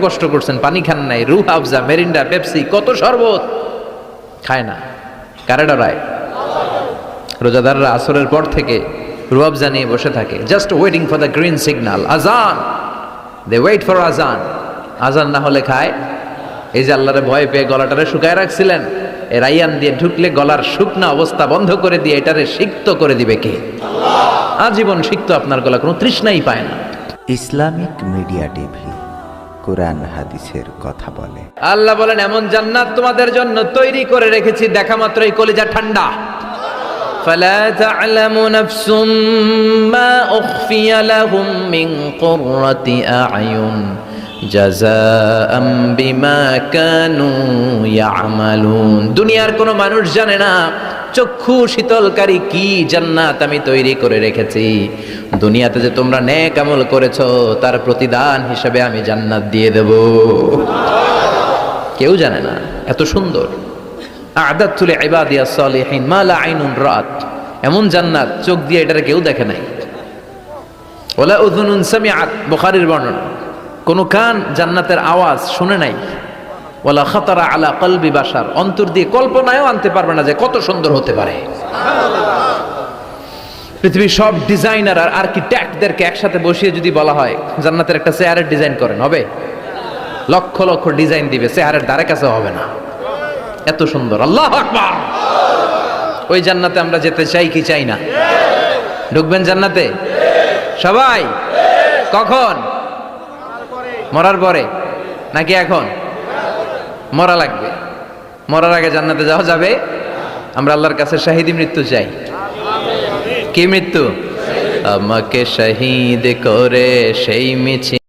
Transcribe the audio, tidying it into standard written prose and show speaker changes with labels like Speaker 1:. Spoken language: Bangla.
Speaker 1: কষ্ট করছেন, পানি খান নাই, রুহ আফজা, মেরিন্ডা, পেপসি, কত শরবত খায় না, কারে ডরায়? রোজাদাররা আসরের পর থেকে রুহ আফজা নিয়ে বসে থাকে, just waiting for the green signal, আজান, দে ওয়েট ফর আজান। আজান না হলে খায়। এই যে আল্লাহরে ভয় পেয়ে গলাটারে শুকায় রাখছিলেন, এ রাইয়ান দিয়ে ঢুকলে গলার শুকনা অবস্থা বন্ধ করে দিয়ে এটারে সিক্ত করে দিবে কে? আজীবন সিক্ত আপনার গলা, কোনো তৃষ্ণাই পায় না।
Speaker 2: ইসলামিক মিডিয়া টিভি কোরআন হাদিসের কথা বলে।
Speaker 1: আল্লাহ বলেন, এমন জান্নাত তোমাদের জন্য তৈরি করে রেখেছি, দেখা মাত্রই কলিজা ঠান্ডা। ফালা তা'লামু নাফসুম মা উখফিয়া লাহুম মিন কুররাতি আ'য়ুন জাযাআম বিমা কানু ইয়া'মালুন। দুনিয়ার কোনো মানুষ জানে না চক্ষু শীতলকারী কি জান্নাত আমি তৈরি করে রেখেছি। দুনিয়াতে যে তোমরা নেক আমল করেছো তার প্রতিদান হিসেবে আমি জান্নাত দিয়ে দেব। কেউ জানে না এত সুন্দর। আ'দাতু লিইবাদিয়াস সালিহিন মা লা আইনুন রাত, এমন জান্নাত চোখ দিয়ে এটারে কেউ দেখে নাই। ওয়ালা উযুনুন সামিআত, বুখারীর বর্ণনা, কোন কান জান্নাতের আওয়াজ শুনে নাই। ওয়ালা খাতারা আলা কলবি বাশার, অন্তর দিয়ে কল্পনায়ও আনতে পারবে না যে কত সুন্দর হতে পারে। পৃথিবীর সব ডিজাইনার আর আর্কিটেক্টদেরকে একসাথে বসিয়ে যদি বলা হয় জান্নাতের একটা চেয়ারের ডিজাইন করেন, হবে? লক্ষ লক্ষ ডিজাইন দিবে, চেয়ারের ধারে কাছে হবে না, এত সুন্দর। আল্লাহু আকবার। ওই জান্নাতে আমরা যেতে চাই কি চাই না? ঢুকবেন জান্নাতে সবাই? কখন? মরার পরে নাকি এখন? মরা লাগবে। মরার আগে জান্নাতে যাওয়া যাবে? আমরা আল্লাহর কাছে শাহিদি মৃত্যু চাই। কি মৃত্যু? আমাকে শহীদ করে সেই মিছিল